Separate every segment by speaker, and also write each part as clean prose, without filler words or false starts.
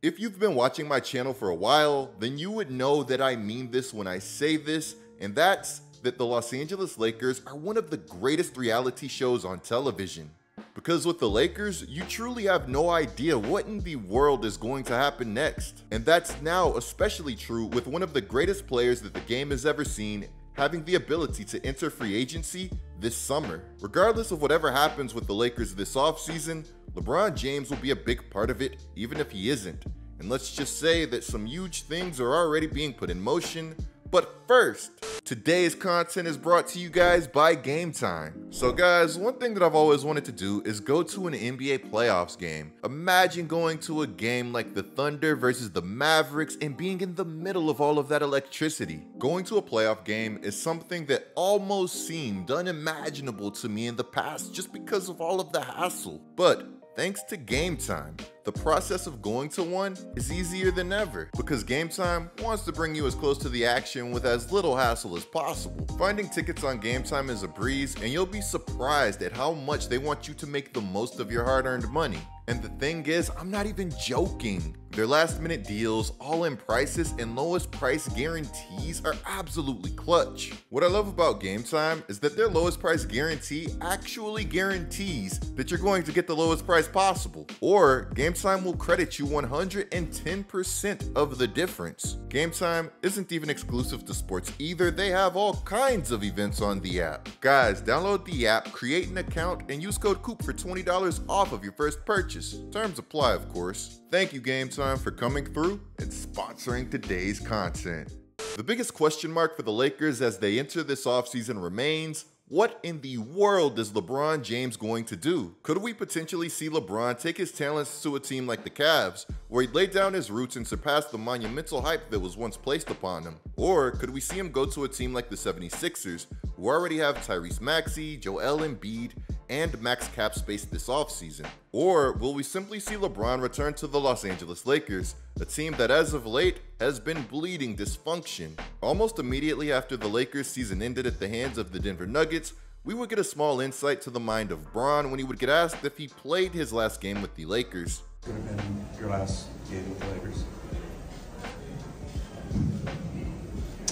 Speaker 1: If you've been watching my channel for a while, then you would know that I mean this when I say this, and that's that the Los Angeles Lakers are one of the greatest reality shows on television. Because with the Lakers, you truly have no idea what in the world is going to happen next. And that's now especially true with one of the greatest players that the game has ever seen having the ability to enter free agency this summer. Regardless of whatever happens with the Lakers this offseason, LeBron James will be a big part of it, even if he isn't. And let's just say that some huge things are already being put in motion. But first, today's content is brought to you guys by Game Time. So guys, one thing that I've always wanted to do is go to an NBA playoffs game. Imagine going to a game like the Thunder versus the Mavericks and being in the middle of all of that electricity. Going to a playoff game is something that almost seemed unimaginable to me in the past just because of all of the hassle. But thanks to Game Time, the process of going to one is easier than ever because Game Time wants to bring you as close to the action with as little hassle as possible. Finding tickets on Game Time is a breeze, and you'll be surprised at how much they want you to make the most of your hard-earned money. And the thing is, I'm not even joking. Their last-minute deals, all-in prices, and lowest price guarantees are absolutely clutch. What I love about Game Time is that their lowest price guarantee actually guarantees that you're going to get the lowest price possible. Or Game Time will credit you 110% of the difference. Game Time isn't even exclusive to sports either. They have all kinds of events on the app. Guys, download the app, create an account, and use code COOP for $20 off of your first purchase. Terms apply, of course. Thank you, Game Time, for coming through and sponsoring today's content. The biggest question mark for the Lakers as they enter this offseason remains, what in the world is LeBron James going to do? Could we potentially see LeBron take his talents to a team like the Cavs, where he'd lay down his roots and surpass the monumental hype that was once placed upon him? Or could we see him go to a team like the 76ers, who already have Tyrese Maxey, Joel Embiid, and max cap space this offseason? Or will we simply see LeBron return to the Los Angeles Lakers, a team that as of late has been bleeding dysfunction? Almost immediately after the Lakers season ended at the hands of the Denver Nuggets, we would get a small insight to the mind of Bron when he would get asked if he played his last game with the Lakers.
Speaker 2: Could have been your last game with the Lakers.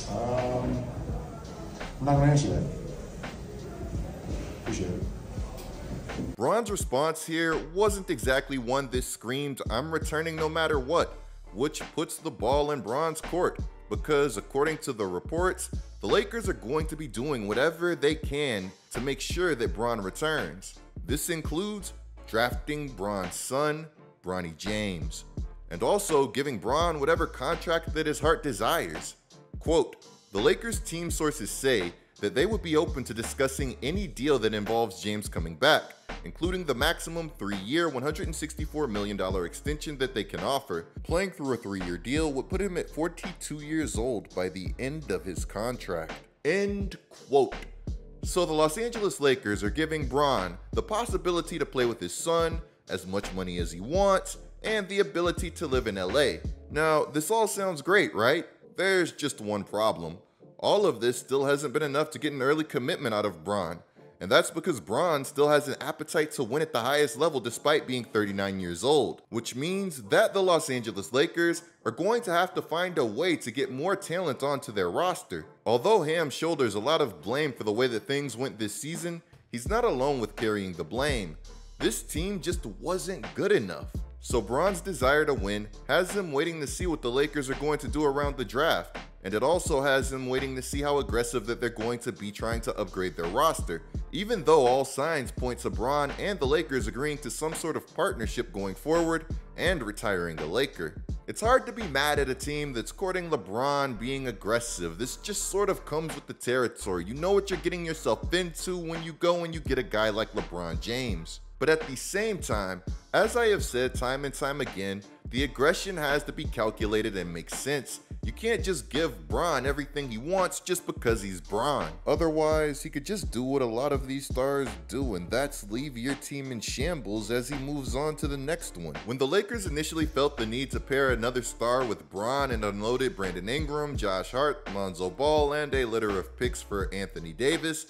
Speaker 2: I'm not gonna answer that. Appreciate it.
Speaker 1: Bron's response here wasn't exactly one that screamed, "I'm returning no matter what," which puts the ball in Bron's court, because according to the reports, the Lakers are going to be doing whatever they can to make sure that Bron returns. This includes drafting Bron's son, Bronny James, and also giving Bron whatever contract that his heart desires. Quote, "The Lakers team sources say that they would be open to discussing any deal that involves James coming back, including the maximum 3-year, $164 million extension that they can offer. Playing through a 3-year deal would put him at 42 years old by the end of his contract." End quote. So the Los Angeles Lakers are giving Bron the possibility to play with his son, as much money as he wants, and the ability to live in LA. Now, this all sounds great, right? There's just one problem. All of this still hasn't been enough to get an early commitment out of Bron. And that's because Bron still has an appetite to win at the highest level despite being 39 years old, which means that the Los Angeles Lakers are going to have to find a way to get more talent onto their roster. Although Ham shoulders a lot of blame for the way that things went this season, he's not alone with carrying the blame. This team just wasn't good enough. So Bron's desire to win has him waiting to see what the Lakers are going to do around the draft. And it also has him waiting to see how aggressive that they're going to be trying to upgrade their roster, even though all signs point to Bron and the Lakers agreeing to some sort of partnership going forward and retiring a Laker. It's hard to be mad at a team that's courting LeBron being aggressive. This just sort of comes with the territory. You know what you're getting yourself into when you go and you get a guy like LeBron James. But at the same time, as I have said time and time again, the aggression has to be calculated and make sense. You can't just give Bron everything he wants just because he's Bron. Otherwise, he could just do what a lot of these stars do, and that's leave your team in shambles as he moves on to the next one. When the Lakers initially felt the need to pair another star with Bron and unloaded Brandon Ingram, Josh Hart, Lonzo Ball, and a litter of picks for Anthony Davis,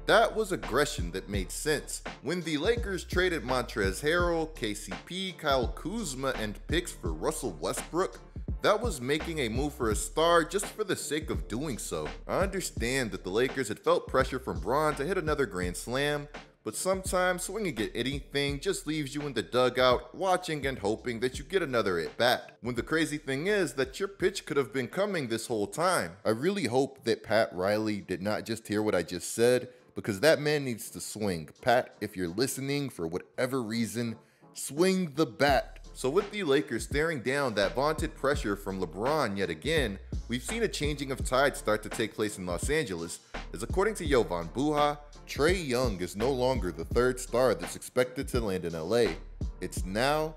Speaker 1: But that was aggression that made sense. When the Lakers traded Montrezl Harrell, KCP, Kyle Kuzma, and picks for Russell Westbrook, that was making a move for a star just for the sake of doing so. I understand that the Lakers had felt pressure from Bron to hit another Grand Slam, but sometimes swinging at anything just leaves you in the dugout watching and hoping that you get another at-bat. When the crazy thing is that your pitch could have been coming this whole time. I really hope that Pat Riley did not just hear what I just said, because that man needs to swing. Pat, if you're listening for whatever reason, swing the bat. So with the Lakers staring down that vaunted pressure from LeBron yet again, we've seen a changing of tides start to take place in Los Angeles, as according to Jovan Buha, Trae Young is no longer the third star that's expected to land in LA. It's now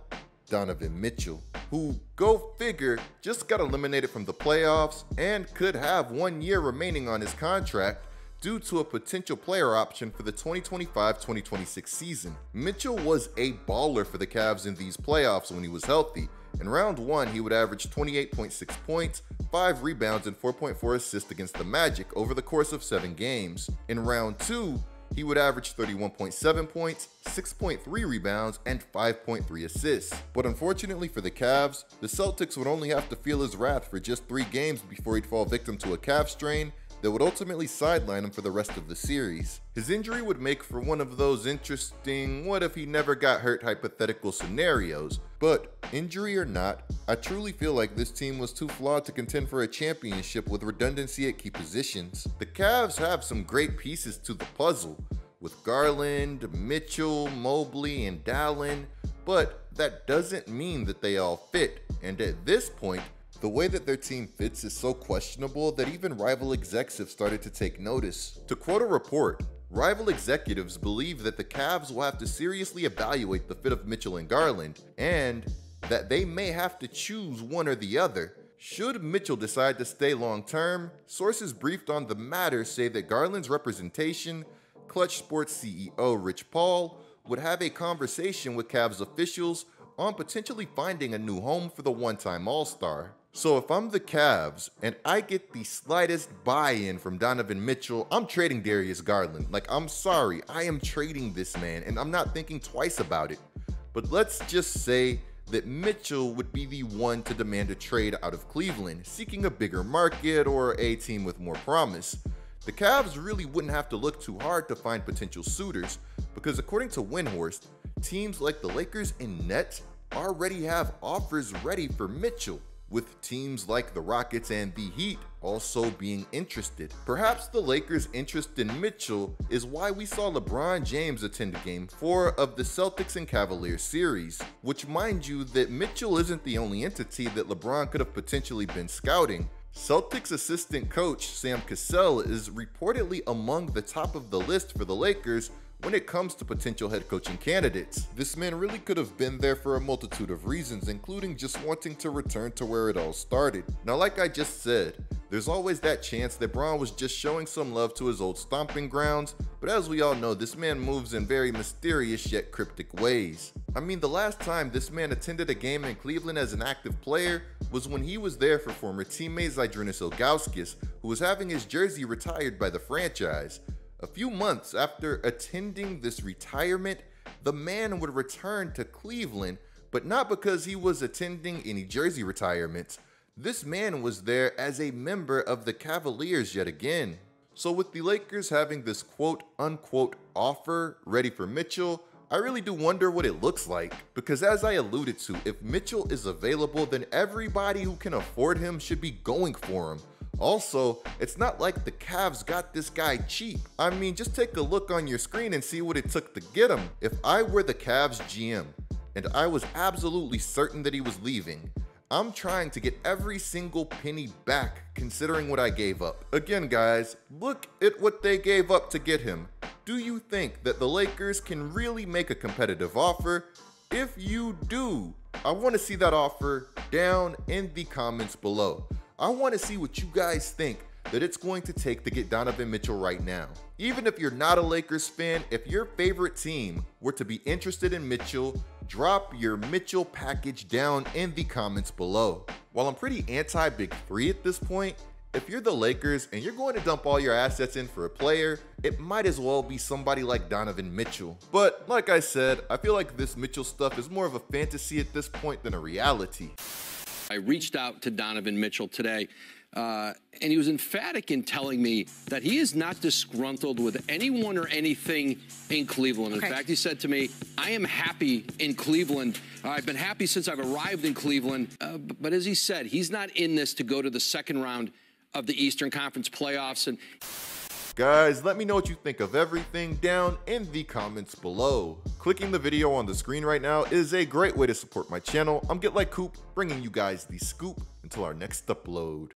Speaker 1: Donovan Mitchell, who, go figure, just got eliminated from the playoffs and could have 1 year remaining on his contract due to a potential player option for the 2025-2026 season. Mitchell was a baller for the Cavs in these playoffs when he was healthy. In round 1, he would average 28.6 points, 5 rebounds, and 4.4 assists against the Magic over the course of 7 games. In round 2, he would average 31.7 points, 6.3 rebounds, and 5.3 assists. But unfortunately for the Cavs, the Celtics would only have to feel his wrath for just 3 games before he'd fall victim to a calf strain that would ultimately sideline him for the rest of the series. His injury would make for one of those interesting what if he never got hurt hypothetical scenarios. But injury or not, I truly feel like this team was too flawed to contend for a championship with redundancy at key positions. The Cavs have some great pieces to the puzzle, with Garland, Mitchell, Mobley, and Dallin, but that doesn't mean that they all fit, and at this point, the way that their team fits is so questionable that even rival execs have started to take notice. To quote a report, rival executives believe that the Cavs will have to seriously evaluate the fit of Mitchell and Garland, and that they may have to choose one or the other. Should Mitchell decide to stay long-term, sources briefed on the matter say that Garland's representation, Clutch Sports CEO Rich Paul, would have a conversation with Cavs officials on potentially finding a new home for the one-time All-Star. So if I'm the Cavs and I get the slightest buy-in from Donovan Mitchell, I'm trading Darius Garland. Like, I'm sorry, I am trading this man and I'm not thinking twice about it. But let's just say that Mitchell would be the one to demand a trade out of Cleveland, seeking a bigger market or a team with more promise. The Cavs really wouldn't have to look too hard to find potential suitors, because according to Windhorst, teams like the Lakers and Nets already have offers ready for Mitchell, with teams like the Rockets and the Heat also being interested. Perhaps the Lakers' interest in Mitchell is why we saw LeBron James attend Game 4 of the Celtics and Cavaliers series, which, mind you, that Mitchell isn't the only entity that LeBron could have potentially been scouting. Celtics assistant coach Sam Cassell is reportedly among the top of the list for the Lakers when it comes to potential head coaching candidates. This man really could have been there for a multitude of reasons, including just wanting to return to where it all started. Now, like I just said, there's always that chance that Bron was just showing some love to his old stomping grounds, but as we all know, this man moves in very mysterious yet cryptic ways. I mean, the last time this man attended a game in Cleveland as an active player was when he was there for former teammate Zydrunas Ilgauskas, who was having his jersey retired by the franchise. A few months after attending this retirement, the man would return to Cleveland, but not because he was attending any jersey retirements. This man was there as a member of the Cavaliers yet again. So with the Lakers having this quote-unquote offer ready for Mitchell, I really do wonder what it looks like. Because as I alluded to, if Mitchell is available, then everybody who can afford him should be going for him. Also, it's not like the Cavs got this guy cheap. I mean, just take a look on your screen and see what it took to get him. If I were the Cavs GM and I was absolutely certain that he was leaving, I'm trying to get every single penny back considering what I gave up. Again, guys, look at what they gave up to get him. Do you think that the Lakers can really make a competitive offer? If you do, I want to see that offer down in the comments below. I want to see what you guys think that it's going to take to get Donovan Mitchell right now. Even if you're not a Lakers fan, if your favorite team were to be interested in Mitchell, drop your Mitchell package down in the comments below. While I'm pretty anti-Big Three at this point, If you're the Lakers and you're going to dump all your assets in for a player, it might as well be somebody like Donovan Mitchell. But like I said, I feel like this Mitchell stuff is more of a fantasy at this point than a reality.
Speaker 3: I reached out to Donovan Mitchell today, and he was emphatic in telling me that he is not disgruntled with anyone or anything in Cleveland. In fact, he said to me, I am happy in Cleveland. I've been happy since I've arrived in Cleveland. But as he said, he's not in this to go to the second round of the Eastern Conference playoffs. And
Speaker 1: guys, let me know what you think of everything down in the comments below. Clicking the video on the screen right now is a great way to support my channel. I'm GetLikeCoop, bringing you guys the scoop until our next upload.